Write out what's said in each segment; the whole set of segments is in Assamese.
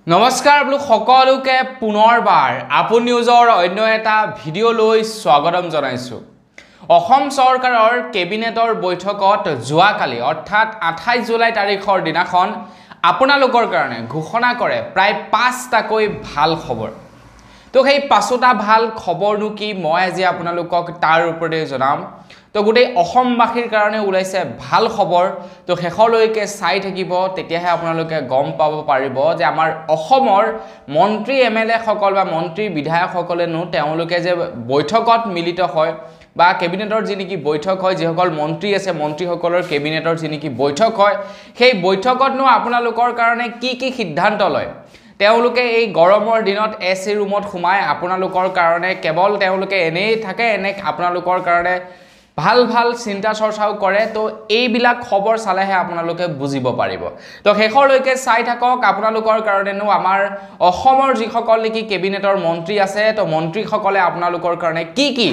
নমস্কাৰ বলু সকলোকে পুনৰবাৰ আপন নিউজৰ অন্য এটা ভিডিঅ' লৈ স্বাগতম জনাইছো। অসম চৰকাৰৰ কেবিনেটৰ বৈঠকত যোৱাকালি অৰ্থাৎ 28 জুলাই তাৰিখৰ দিনাখন আপোনালোকৰ কাৰণে ঘোষণা কৰে প্ৰায় 5টাকৈ ভাল খবৰ। তো সেই 5টা ভাল খবৰনো কি মই আজি আপোনালোকক তাৰ ওপৰতে জনাম। তো গোটেই অসমবাসীৰ কাৰণে ওলাইছে ভাল খবৰ। তো শেষলৈকে চাই থাকিব, তেতিয়াহে আপোনালোকে গম পাব পাৰিব যে আমাৰ অসমৰ মন্ত্ৰী এমএলএ সকল বা মন্ত্ৰী বিধায়কসকলেনো তেওঁলোকে যে বৈঠকত মিলিত হয় বা কেবিনেটৰ যি নেকি বৈঠক হয়, যিসকল মন্ত্ৰী আছে মন্ত্ৰীসকলৰ কেবিনেটৰ যি নেকি বৈঠক হয়, সেই বৈঠকতনো আপোনালোকৰ কাৰণে কি কি সিদ্ধান্ত লয়। তেওঁলোকে এই গৰমৰ দিনত এচি ৰুমত সোমাই আপোনালোকৰ কাৰণে কেৱল তেওঁলোকে এনেই থাকে, এনে আপোনালোকৰ কাৰণে ভাল ভাল চিন্তা চৰ্চাও কৰে। তো এইবিলাক খবৰ চালেহে আপোনালোকে বুজিব পাৰিব। তো শেষলৈকে চাই থাকক। আপোনালোকৰ কাৰণেনো আমাৰ অসমৰ যিসকল নেকি কেবিনেটৰ মন্ত্ৰী আছে, তো মন্ত্ৰীসকলে আপোনালোকৰ কাৰণে কি কি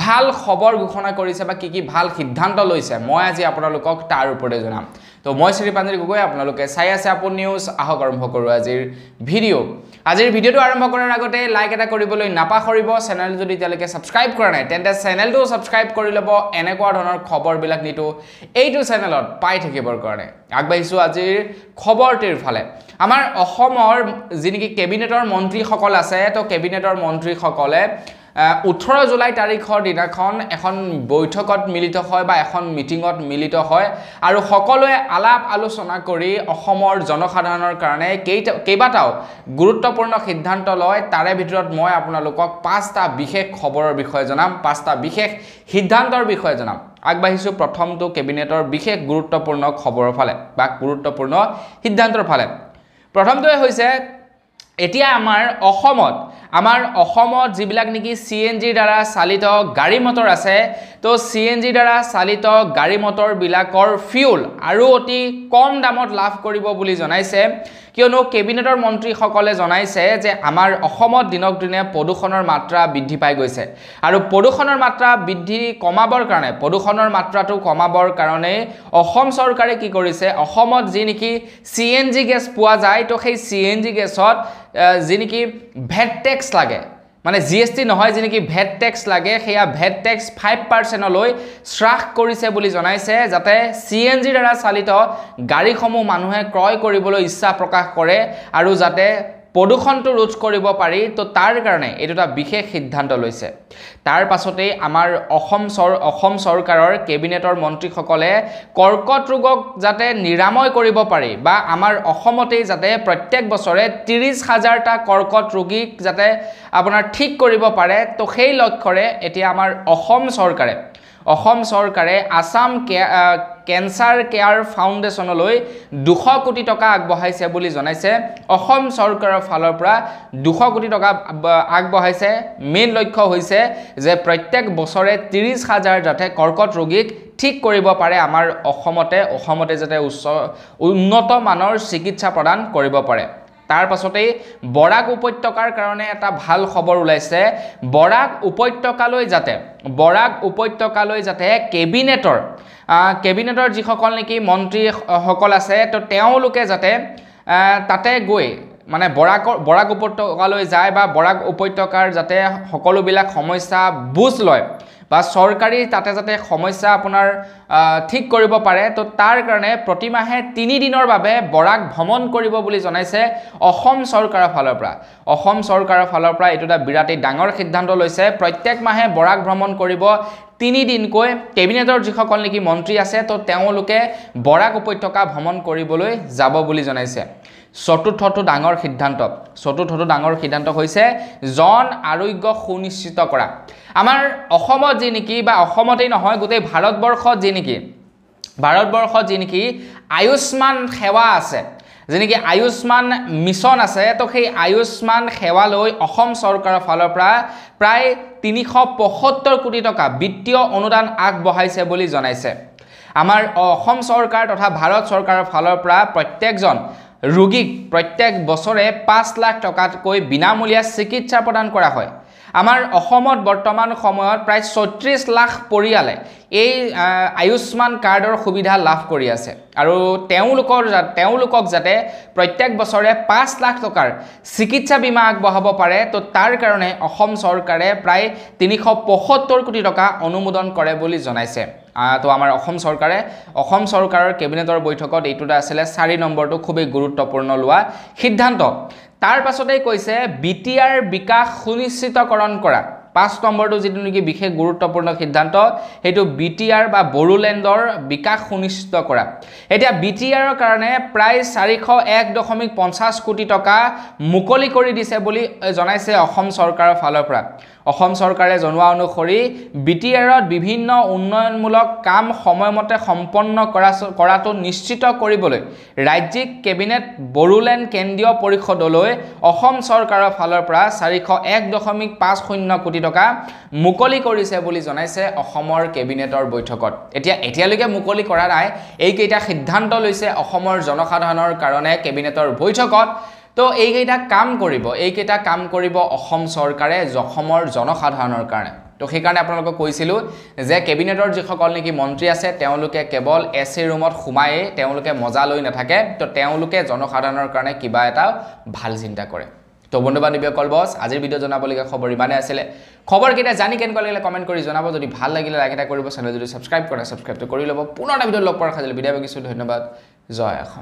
ভাল খবৰ ঘোষণা কৰিছে বা কি কি ভাল সিদ্ধান্ত লৈছে মই আজি আপোনালোকক তাৰ ওপৰতে জনাম। তো মই শ্ৰীপাঞ্জলি গগৈ, আপোনালোকে চাই আছে আপন নিউজ। আহক আৰম্ভ কৰোঁ আজিৰ ভিডিঅ'। আজিৰ ভিডিঅ'টো আৰম্ভ কৰাৰ আগতে লাইক এটা কৰিবলৈ নাপাহৰিব। চেনেল যদি এতিয়ালৈকে ছাবস্ক্ৰাইব কৰা নাই তেন্তে চেনেলটো ছাবস্ক্ৰাইব কৰি ল'ব, এনেকুৱা ধৰণৰ খবৰবিলাক নিতো এইটো চেনেলত পাই থাকিবৰ কাৰণে। আগবাঢ়িছোঁ আজিৰ খবৰটিৰ ফালে। আমাৰ অসমৰ যি নেকি কেবিনেটৰ মন্ত্ৰীসকল আছে, তো কেবিনেটৰ মন্ত্ৰীসকলে 18 জুলাই তাৰিখৰ দিনাখন এখন বৈঠকত মিলিত হয় বা এখন মিটিঙত মিলিত হয় আৰু সকলোৱে আলাপ আলোচনা কৰি অসমৰ জনসাধাৰণৰ কাৰণে কেইবাটাও গুৰুত্বপূৰ্ণ সিদ্ধান্ত লয়। তাৰে ভিতৰত মই আপোনালোকক 5টা বিশেষ খবৰৰ বিষয়ে জনাম, 5টা বিশেষ সিদ্ধান্তৰ বিষয়ে জনাম। আগবাঢ়িছোঁ প্ৰথমটো কেবিনেটৰ বিশেষ গুৰুত্বপূৰ্ণ খবৰৰ ফালে বা গুৰুত্বপূৰ্ণ সিদ্ধান্তৰ ফালে। প্ৰথমটোৱে হৈছে এতিয়া আমাৰ অসমত যিবিলাক নেকি CNGৰ দ্বাৰা চালিত গাড়ী মটৰ আছে, তো CNGৰ দ্বাৰা চালিত গাড়ী মটৰবিলাকৰ ফিউল আৰু অতি কম দামত লাভ কৰিব বুলি জনাইছে। কিয়নো কেবিনেটৰ মন্ত্ৰীসকলে জনাইছে যে আমাৰ অসমত দিনক দিনে প্ৰদূষণৰ মাত্ৰা বৃদ্ধি পাই গৈছে আৰু প্ৰদূষণৰ মাত্ৰা প্ৰদূষণৰ মাত্ৰাটো কমাবৰ কাৰণে অসম চৰকাৰে কি কৰিছে, অসমত যি নেকি CNG গেছ পোৱা যায়, তো সেই CNG গেছত যি নেকি ভেট টেক্স লাগে, মানে GST নহয়, যি নেকি ভেট টেক্স লাগে, সেয়া ভেট টেক্স 5%লৈ হ্ৰাস কৰিছে বুলি জনাইছে, যাতে CNGৰ দ্বাৰা চালিত গাড়ীসমূহ মানুহে ক্ৰয় কৰিবলৈ ইচ্ছা প্ৰকাশ কৰে আৰু যাতে প্ৰদূষণটো ৰোধ কৰিব পাৰি। তো তাৰ কাৰণে এইটো এটা বিশেষ সিদ্ধান্ত লৈছে। তাৰ পাছতেই আমাৰ অসম চৰকাৰৰ কেবিনেটৰ মন্ত্ৰীসকলে কৰ্কট ৰোগক যাতে নিৰাময় কৰিব পাৰি বা আমাৰ অসমতেই যাতে প্ৰত্যেক বছৰে 30,000টা কৰ্কট ৰোগীক যাতে আপোনাৰ ঠিক কৰিব পাৰে, তো সেই লক্ষ্যৰে এতিয়া আমাৰ অসম চৰকাৰে আসাম কেঞ্চাৰ কেয়াৰ ফাউণ্ডেশ্যনলৈ 200 কোটি টকা আগবঢ়াইছে বুলি জনাইছে। অসম চৰকাৰৰ ফালৰ পৰা 200 কোটি টকা আগবঢ়াইছে। মেইন লক্ষ্য হৈছে যে প্ৰত্যেক বছৰে 30,000 যাতে কৰ্কট ৰোগীক ঠিক কৰিব পাৰে আমাৰ অসমতে যাতে উন্নত মানৰ চিকিৎসা প্ৰদান কৰিব পাৰে। তাৰ পাছতেই বৰাক উপত্যকাৰ কাৰণে এটা ভাল খবৰ ওলাইছে। বৰাক উপত্যকালৈ যাতে কেবিনেটৰ যিসকল নেকি মন্ত্ৰীসকল আছে, তো তেওঁলোকে যাতে তাতে গৈ মানে বৰাক উপত্যকালৈ যায় বা বৰাক উপত্যকাৰ যাতে সকলোবিলাক সমস্যা বুজ লয় বা চৰকাৰী তাতে যাতে সমস্যা আপোনাৰ ঠিক কৰিব পাৰে। তো তাৰ কাৰণে প্ৰতিমাহে 3 দিনৰ বাবে বৰাক ভ্ৰমণ কৰিব বুলি জনাইছে অসম চৰকাৰৰ ফালৰ পৰা। এইটো এটা বিৰাটেই ডাঙৰ সিদ্ধান্ত লৈছে। প্ৰত্যেক মাহে বৰাক ভ্ৰমণ কৰিব 3 দিনকৈ কেবিনেটৰ যিসকল নেকি মন্ত্ৰী আছে, তো তেওঁলোকে বৰাক উপত্যকা ভ্ৰমণ কৰিবলৈ যাব বুলি জনাইছে। চতুৰ্থটো ডাঙৰ সিদ্ধান্ত হৈছে জন আৰোগ্য সুনিশ্চিত কৰা। আমাৰ অসমত যি নেকি বা অসমতেই নহয় গোটেই ভাৰতবৰ্ষত যি নেকি আয়ুষ্মান সেৱা আছে, যেনেকৈ আয়ুষ্মান মিছন আছে, তো সেই আয়ুষ্মান সেৱালৈ অসম চৰকাৰৰ ফালৰ পৰা প্ৰায় 375 কোটি টকা বিত্তীয় অনুদান আগবঢ়াইছে বুলি জনাইছে। আমাৰ অসম চৰকাৰ তথা ভাৰত চৰকাৰৰ ফালৰ পৰা প্ৰত্যেকজন ৰোগীক প্ৰত্যেক বছৰে 5 লাখ টকাতকৈ বিনামূলীয়া চিকিৎসা প্ৰদান কৰা হয় আমাৰ অসমত বৰ্তমান সময়ত প্ৰায় ৩৬ লাখ পৰিয়ালে এই আয়ুষ্মান কাৰ্ডৰ সুবিধা লাভ কৰি আছে আৰু তেওঁলোকক যাতে প্ৰত্যেক বছৰে ৫ লাখ টকাৰ চিকিৎসা বীমা আগবঢ়াব পাৰে তো তাৰ কাৰণে অসম চৰকাৰে প্ৰায় ৩৭৫ কোটি টকা অনুমোদন কৰে বুলি জনাইছে তো আমাৰ অসম চৰকাৰৰ কেবিনেটৰ বৈঠকত এইটোটা আছিলে ৪ নম্বৰটো খুবেই গুৰুত্বপূৰ্ণ লোৱা সিদ্ধান্ত তাৰ পাছতেই কৈছে বিটিআৰ বিকাশ সুনিশ্চিতকৰণ কৰা ৫ নম্বৰটো যেটো নেকি বিশেষ গুৰুত্বপূৰ্ণ সিদ্ধান্ত হেতু বিটিআৰ বা বড়োলেণ্ডৰ বিকাশ সুনিশ্চিত কৰা এতিয়া বিটিআৰৰ কাৰণে প্ৰায় ৪০১.৫০ কোটি টকা মুকলি কৰি দিছে বুলি জনাইছে অসম চৰকাৰৰ ফালৰ পৰা অসম চৰকাৰে জনোৱা অনুসৰি বিটিআৰত বিভিন্ন উন্নয়নমূলক কাম সময়মতে সম্পন্ন কৰাটো নিশ্চিত কৰিবলৈ ৰাজ্যিক কেবিনেট বড়োলেণ্ড কেন্দ্ৰীয় পৰিষদলৈ অসম চৰকাৰৰ ফালৰ পৰা ৪০১.৫০ কোটি টকা মুকলি কৰিছে বুলি জনাইছে অসমৰ কেবিনেটৰ বৈঠকত এতিয়ালৈকে মুকলি কৰা নাই এই কেইটা সিদ্ধান্ত লৈছে অসমৰ জনসাধাৰণৰ কাৰণে কেবিনেটৰ বৈঠকত তো এইকেইটা কাম কৰিব অসম চৰকাৰে অসমৰ জনসাধাৰণৰ কাৰণে তো সেইকাৰণে আপোনালোকক কৈছিলোঁ যে কেবিনেটৰ যিসকল নেকি মন্ত্ৰী আছে তেওঁলোকে কেৱল এচি ৰুমত সোমায়ে তেওঁলোকে মজা লৈ নাথাকে তো তেওঁলোকে জনসাধাৰণৰ কাৰণে কিবা এটা ভাল চিন্তা কৰে তো বন্ধু-বান্ধৱীসকল বস আজিৰ ভিডিও জনাবলগীয়া খবৰ ইমানে আছিলে খবৰকেইটা জানি কেনেকুৱা লাগিলে কমেণ্ট কৰি জনাব যদি ভাল লাগিলে লাইক এটা কৰিব চেনেল যদি সাবস্ক্ৰাইব কৰে সাবস্ক্ৰাইবটো কৰি ল'ব পুনৰ এটা ভিডিও লগ পোৱাৰ খাজিলে বিদায় মাগিছোঁ ধন্যবাদ জয় অসম